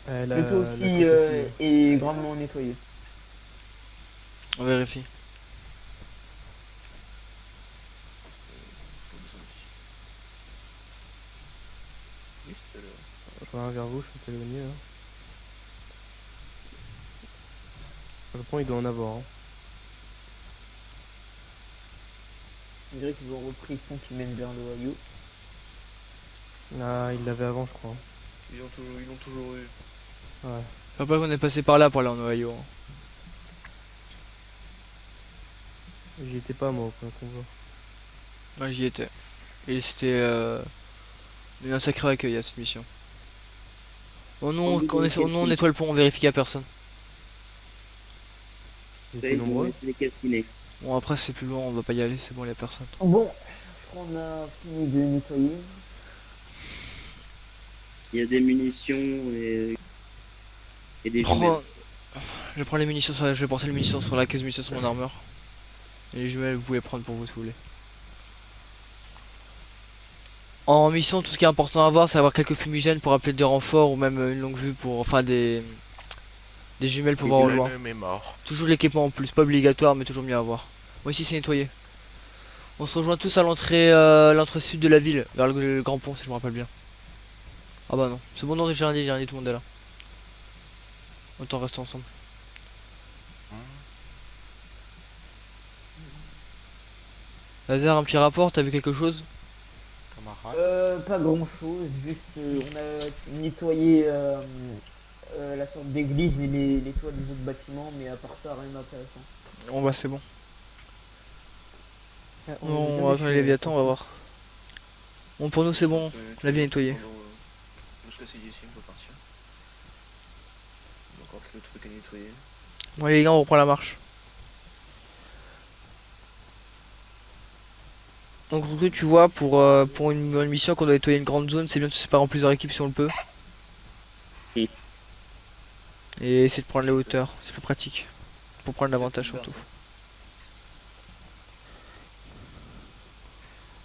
La, le toit la aussi côte aussi. est grandement nettoyé. On vérifie. Je reviens vers vous, je suis éloigné là. Je pense il doit en avoir. Hein. On dirait qu'ils ont repris le pont qui mène vers l'Ohio. Ah, il l'avait avant, je crois. Ils l'ont toujours eu. Ouais. Je crois pas qu'on est passé par là pour aller en Ohio. Hein. J'y étais pas moi au point qu'on voit. Ouais, j'y étais. Et c'était un sacré accueil à cette mission. Oh non, on nettoie le pont, on vérifie qu'il y a personne. Ils Après, étaient ils vont nombreux. essayer de calciner. Bon, après c'est plus loin, on va pas y aller, c'est bon, il y a personne. Bon, je crois qu'on a fini de nettoyer. Il y a des munitions et des jumelles. Je vais prendre les munitions je vais porter les munitions sur la caisse munitions sur mon armure. Et les jumelles, vous pouvez prendre pour vous si vous voulez. En mission, tout ce qui est important à avoir, c'est avoir quelques fumigènes pour appeler des renforts ou même une longue vue pour. Enfin des jumelles pour voir au loin. L'ennemi est mort. Toujours l'équipement en plus, pas obligatoire, mais toujours mieux à avoir. Moi ici c'est nettoyé. On se rejoint tous à l'entrée sud de la ville, vers le grand pont si je me rappelle bien. Ah bah non, c'est bon, non, j'ai rien dit, tout le monde est là. Autant rester ensemble. Lazare, un petit rapport, t'as vu quelque chose? Camarade. Pas grand chose, juste on a nettoyé la sorte d'église et les toits des autres bâtiments, mais à part ça, rien d'intéressant. Bon bah c'est bon. Ah, On va attendre les Léviathans, on va voir. Bon pour nous c'est bon, la ville est nettoyée. On se laisse ici, on peut partir. Il y a encore quelques trucs à nettoyer. Bon allez les gars, on reprend la marche. Donc recrue, tu vois, pour une mission qu'on doit nettoyer une grande zone, c'est bien de se séparer en plusieurs équipes si on le peut. Oui. Et essayer de prendre les hauteurs, c'est plus pratique. Pour prendre l'avantage surtout.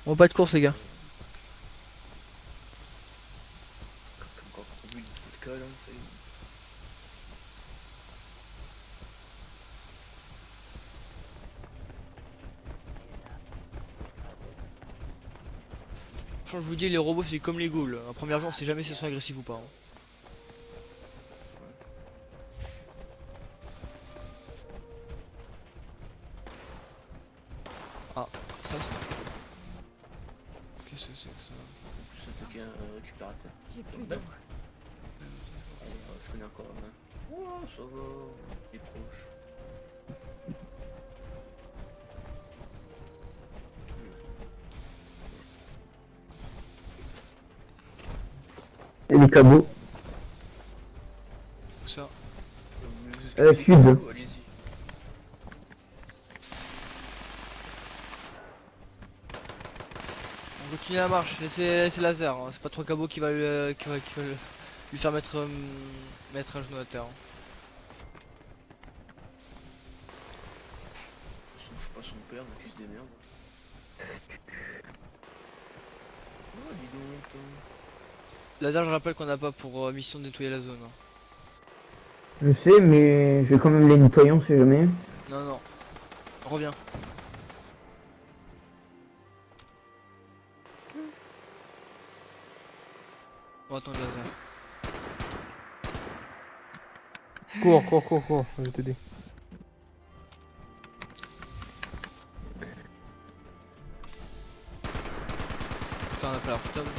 Bon pas de course les gars. Encore trop bu de vodka là, ça y est. Franchement, je vous dis, les robots c'est comme les ghouls. En première vue, on sait jamais si ils sont agressifs ou pas. Hein. Ah, ça c'est. Qu'est-ce que c'est que ça? Plus attaquer un récupérateur. J'ai plus Allez, d'eau. on va se connaître encore la main. Oh, ça va, il est proche. Et les cabots. Où ça? Sud. Allez-y. On continue la marche, laissez laser. Hein. C'est pas trop cabot qui va lui faire mettre un genou à terre. Hein. Je suis pas son père, donc il se démerde. Oh, dis donc. Laser, je rappelle qu'on n'a pas pour mission de nettoyer la zone. Hein. Je sais, mais je vais quand même les nettoyer, on sait jamais. Non, non. Reviens. On va attendre laser. Cours, je vais t'aider. Putain, on a pas l'air stable.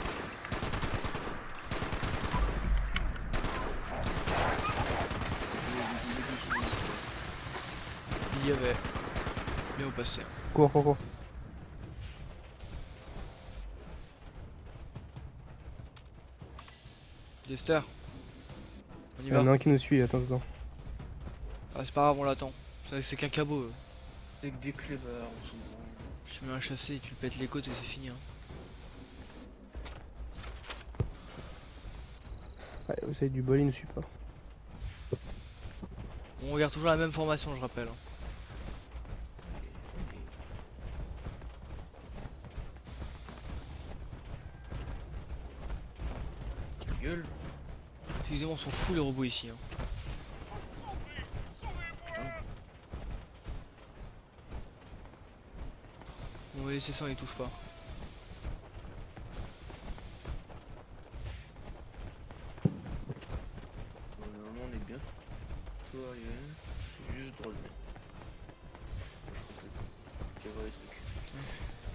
Il y avait. Bien au passé. Cours. Jester. On y Il y en a va. un qui nous suit, attends. Ah, c'est pas grave, on l'attend. C'est qu'un cabot. Avec des clébards, on s'en branle. Tu mets un chassé, tu le pètes les côtes et c'est fini. Hein. Ouais, vous savez, du bol, il nous suit pas. On regarde toujours la même formation, je rappelle. Hein. Gueule. Excusez-moi, on s'en fout les robots ici. Hein. On va laisser ça, on les touche pas. Normalement on est bien. Toi, Yann, c'est juste droit de main. Je complète. Ok, voilà les trucs.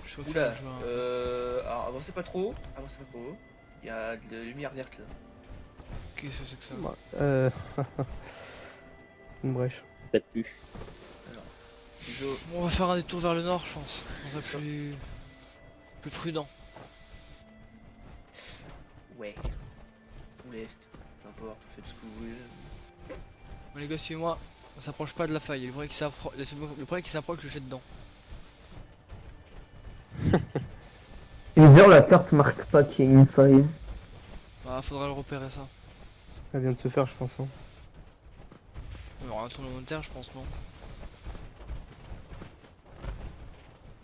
Je suis au Oula, fond, je vois alors avancez pas trop. Avancez pas trop. Il y a de la lumière verte là. Qu'est-ce que c'est que ça? Ouais, Une brèche. Peut-être plus. Alors, Joe, Bon, on va faire un détour vers le nord, je pense. On serait plus prudent. ouais. Ou l'est. Peu importe, faites ce que vous voulez. Bon, les gars, suivez-moi. On s'approche pas de la faille. Le premier qui s'approche, je jette dedans. Bizarre, la carte marque pas qu'il y a une faille. Bah, faudra le repérer ça. Elle vient de se faire, je pense. Hein. On aura un tournement de terre, je pense, non?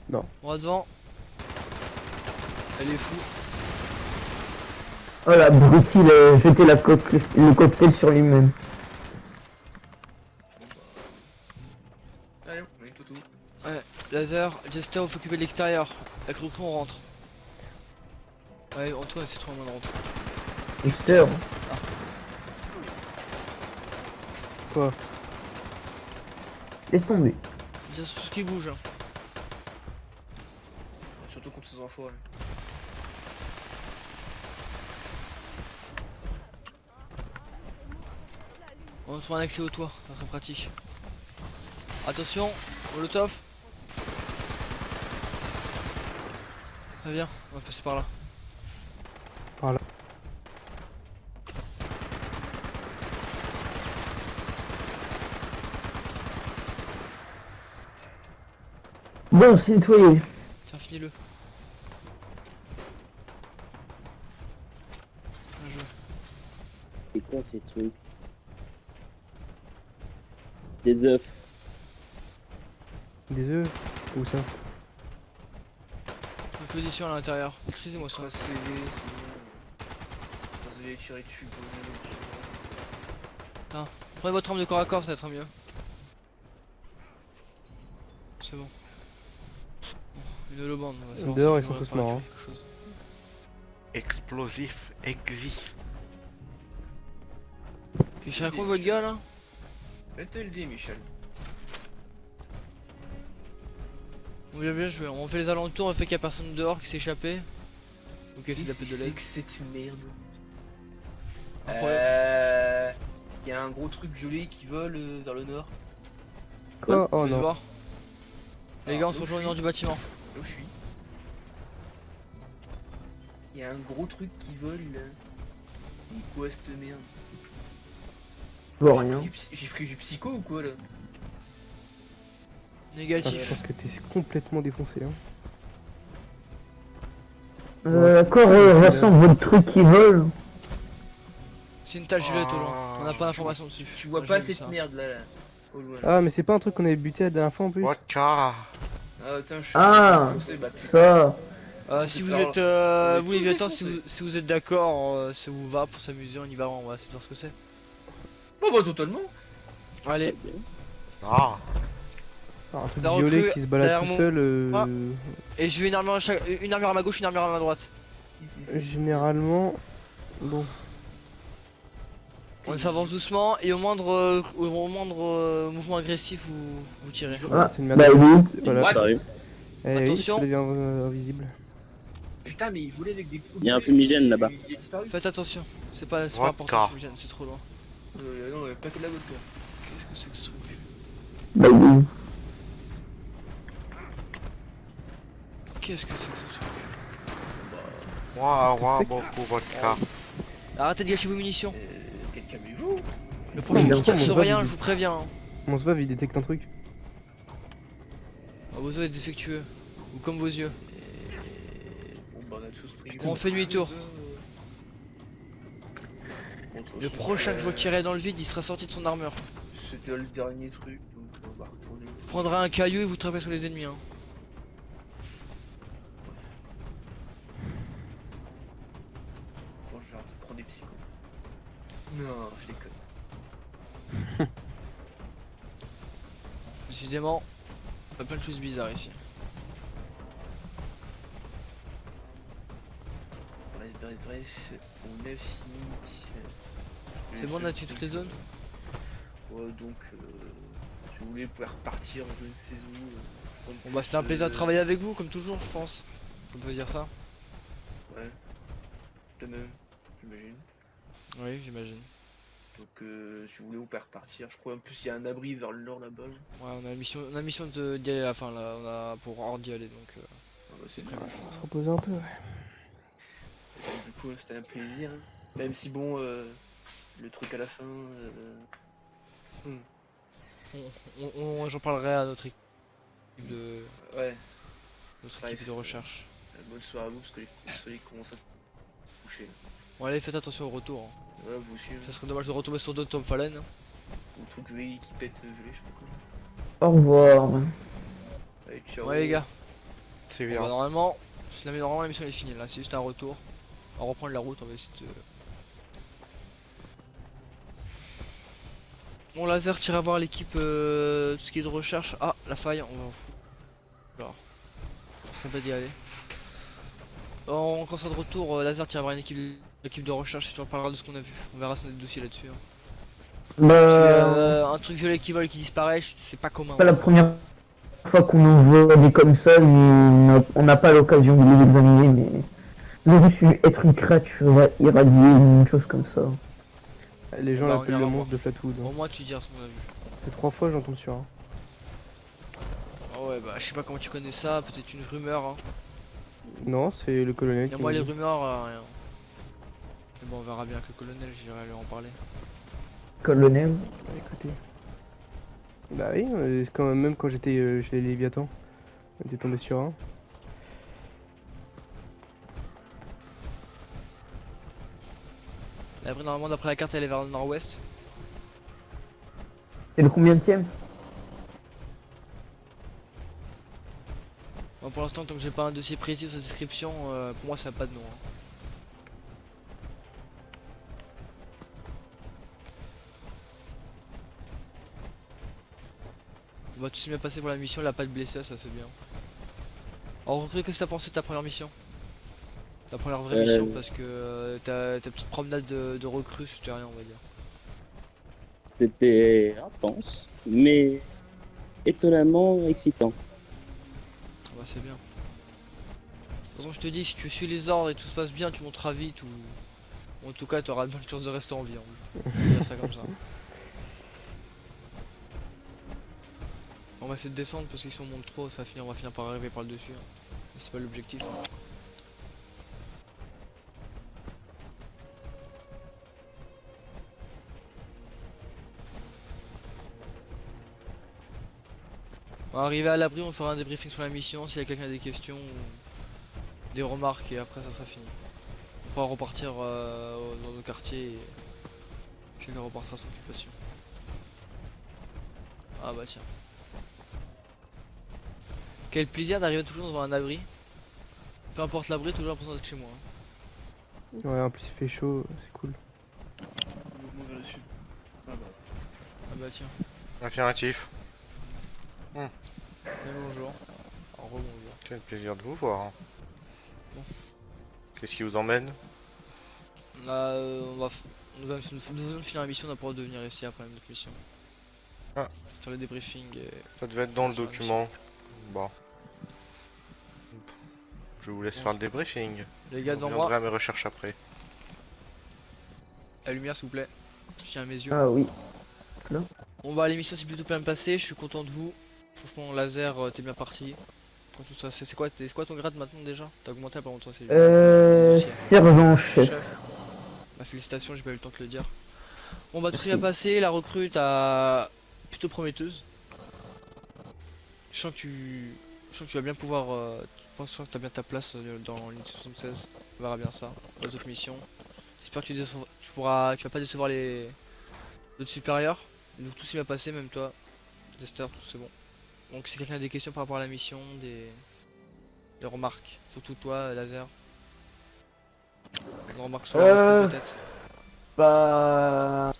Non. Droit devant. Elle est fou. Oh l'abruti, il a jeté le cocktail sur lui-même. Allez, on est tout. Laser, Jester, faut occuper de l'extérieur. La crue, on rentre. Ouais, en tout cas, c'est trop loin de rentrer. Mister. Quoi? Laisse tomber. Il y a tout ce qui bouge. Hein. Surtout contre ces enfants. Là. On trouve un accès au toit, ça serait pratique. Attention, Molotov. Très bien, on va passer par là. Par là. Bon, c'est nettoyé. Tiens, finis-le. Bien joué. C'est quoi ces trucs? Des œufs. Des œufs? Où ça? Une position à l'intérieur. Excusez-moi ça. Tracez les, sinon. Vous allez tirer dessus, Prenez votre arme de corps à corps, ça va être mieux. C'est bon. Une holobande, on va savoir Dehors, si ils sont on tous va morts, récupérer quelque chose. Explosif, exif. Qu'est-ce qu'il raconte votre gars là? Faites le dit, Michel. On vient bien joué, on fait les alentours, on fait qu'il y a personne dehors qui s'est échappé. Ok, c'est de la pète de C'est l'aide. que cette merde. Un problème. Il y a un gros truc violet qui vole vers le nord. Quoi? Oh Faites non. voir. Les gars, on se là où rejoint au je nord suis- du bâtiment. Là où je suis. Il y a un gros truc qui vole là. Mais quoi cette merde? Je vois rien. J'ai pris du psycho ou quoi là? Ah, je Négatif. pense que t'es complètement défoncé. Hein. D'accord, ressemble votre truc qui vole. C'est une tâche violette au loin. On n'a pas d'informations dessus. Tu vois Moi, pas j'ai vu cette ça. merde là, au loin. Ah, mais c'est pas un truc qu'on avait buté la dernière fois en plus? Waka. Ah putain, je suis Ah. foncé, bah putain. Ça. Si vous Alors, êtes, on est vous les tous Léviathans, défoncés. si vous êtes d'accord, ça vous va pour s'amuser, on y va, on va essayer de voir ce que c'est. Oh bah totalement. Allez, Ah. Ah, un truc La violet recrue qui se balade derrière tout mon- seul. Ah. et je vais une armure à ma gauche, une armure à ma droite. Généralement. Bon. On s'avance doucement et au moindre, mouvement agressif, vous tirez. Ah, C'est une merde. bah oui. Voilà. Ça arrive. Eh oui, Attention. ça devient invisible. Putain, mais il volait avec des trous. Il y a un fumigène là-bas. Il a disparu. Faites attention, c'est pas Vodka. important, je me gêne, c'est trop loin. Non, pas que de la vodka. Qu'est-ce que c'est que ce truc? Bah oui. Qu'est-ce que c'est que ce truc? Waouh, waouh, beaucoup vodka. Arrêtez de gâcher vos munitions. Calmez-vous. Le prochain bien qui tire sûr, sur mon rien, gars, je vous préviens. Hein. Mon SVAV il détecte un truc. Ah, vos yeux est défectueux. Ou comme vos yeux. Bon bah on a tous pris. On fait demi-tour. Bon, de toute Le façon, prochain que je retirerai dans le vide, il sera sorti de son armure. C'était le dernier truc, donc on va retourner. Vous prendrez un caillou et vous trapez sur les ennemis. Hein. Bon, je vais arrêter de prendre des psychos. Non, je déconne. Décidément, il y a plein de choses bizarres ici. Bref, on a fini. C'est bon, on a tué toutes les zones? Ouais, donc, si vous voulez pouvoir repartir, je ne sais où. Bon bah c'était un plaisir de travailler avec vous, comme toujours, je pense. On peut dire ça. Ouais, de même, j'imagine. Oui, j'imagine. Donc, si vous voulez, vous pouvez repartir. Je crois en plus il y a un abri vers le nord là-bas. Ouais, on a mission d'y aller à la fin là, on a pour hors d'y aller donc. Ah bah, c'est prévu. On va se reposer un peu, ouais. Du coup, c'était un plaisir. Hein. Même si, bon, le truc à la fin. J'en parlerai à notre équipe de, Ouais, notre Bref. équipe de recherche. bonne soirée à vous parce que le soleil commence à se coucher. Bon allez, faites attention au retour. Hein. Ouais, vous aussi. Ça serait dommage de retomber sur d'autres Tom Fallen. Hein. Ou le truc qui pète gelé, je sais pas quoi. Au revoir. Allez, ciao. Ouais les gars. C'est Bon, bah, bien. normalement, la mission est finie là, c'est juste un retour. On va reprendre la route, on va essayer de... Bon laser tire à voir l'équipe tout ce qui est de recherche. Ah la faille, on va foutre. Alors, ce serait pas d'y aller. Quand on sera de retour, laser tire à voir une équipe de recherche et tu en parleras de ce qu'on a vu. On verra si on a des dossiers là-dessus. Hein. Bah, Un truc violet qui vole qui disparaît, c'est pas commun. pas la première fois qu'on en voit des comme ça, mais on n'a pas l'occasion de les examiner, mais j'ai juste être une créature irradiée, une chose comme ça. Les gens Bah, on l'appellent ira le voir. monstre de Flatwood. Au Hein. moins tu diras ce qu'on a vu. Ça fait 3 fois j'en tombe sur un. Ah ouais bah je sais pas comment tu connais ça, peut-être une rumeur. Hein. Non, c'est le colonel Et qui moi m'a les dit. rumeurs, rien. Mais bon on verra bien avec le colonel, j'irai lui en parler. Colonel. Bah, écoutez. Bah oui, c'est même quand j'étais chez les Léviathans, on était tombé sur un. L'abri normalement d'après la carte elle est vers le nord-ouest. C'est le combienième? Bon, pour l'instant tant que j'ai pas un dossier précis sur la description, pour moi ça n'a pas de nom. Hein. On va tout s'est bien passé pour la mission, elle a pas de blessé, ça c'est bien. Alors qu'est-ce que t'as pensé de ta première mission? Ta première vraie mission parce que ta petite promenade de recrue c'était rien on va dire. C'était intense, mais étonnamment excitant. Ah bah c'est bien. De toute façon je te dis, si tu suis les ordres et tout se passe bien, tu monteras vite ou en tout cas tu auras de bonnes chances de rester en vie. On va dire ça comme ça. On va essayer de descendre parce que si on monte trop, on va finir par arriver par le dessus. Hein. Mais c'est pas l'objectif. Hein. On va arriver à l'abri, on fera un débriefing sur la mission, s'il y a quelqu'un a des questions ou des remarques et après ça sera fini. On pourra repartir dans nos quartiers et chacun repartira à son occupation. Ah bah tiens. Quel plaisir d'arriver toujours dans un abri. Peu importe l'abri, toujours l'impression d'être chez moi. Hein. Ouais, en plus il fait chaud, c'est cool. Vers le sud. Ah bah. Ah bah tiens. Affirmatif. Mais bonjour. Alors rebonjour. Quel plaisir de vous voir. Hein. Bon. Qu'est-ce qui vous emmène? Là, nous venons de finir la mission, on va pouvoir devenir ici après notre mission. Ah. Faire le débriefing et... Ça devait être dans le Sur la document. Bon. Je vous laisse faire le débriefing. Les gars Je devant reviendrai moi, à mes recherches après. la lumière s'il vous plaît. Je tiens à mes yeux. Ah oui. Bon bah l'émission s'est plutôt bien passée, je suis content de vous. Franchement laser, t'es bien parti. Pour tout ça, c'est quoi ton grade maintenant déjà? T'as augmenté à pas longtemps, c'est Sergent chef. Bah, félicitations, j'ai pas eu le temps de te le dire. Bon bah tout s'est bien passé, la recrute a plutôt prometteuse. Je sens que tu vas bien pouvoir. Je pense que tu as bien ta place dans l'unité 76. On verra bien ça. Dans les autres missions. J'espère que tu vas pas décevoir les autres supérieurs. Donc tout s'est bien passé, même toi, Tester, tout c'est bon. Donc si quelqu'un a des questions par rapport à la mission, des remarques, surtout toi, Laser. Une remarque sur la recrue peut-être. Bah...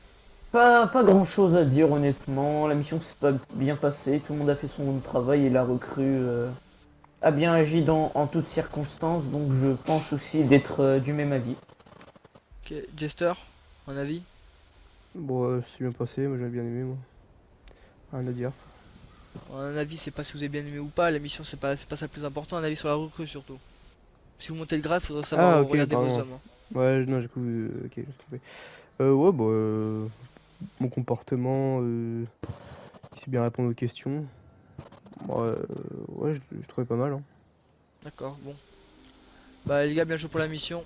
pas grand chose à dire honnêtement, la mission s'est pas bien passée, tout le monde a fait son travail et la recrue a bien agi en toutes circonstances, donc je pense aussi d'être du même avis. Ok, Jester, un avis? Bon, c'est bien passé, moi j'avais bien aimé, moi. Rien à dire. Un avis, c'est pas si vous avez bien aimé ou pas, la mission c'est pas ça le plus important, un avis sur la recrue surtout. Si vous montez le grade, faudrait savoir Ah, ok, regarder vos pardon. hommes. Hein. Ouais, non, j'ai cru. Ok, je me suis trompé. Ouais, bah. Mon comportement, il sait bien répondre aux questions. Bah, ouais, je trouvais pas mal, hein. D'accord, bon. Bah les gars, bien joué pour la mission.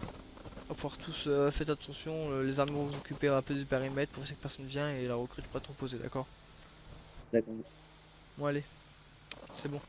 On va pouvoir tous, faites attention, les armes vont vous occuper un peu des périmètres pour que personne vient et la recrue pourra te reposer, d'accord? D'accord. Bon allez, c'est bon.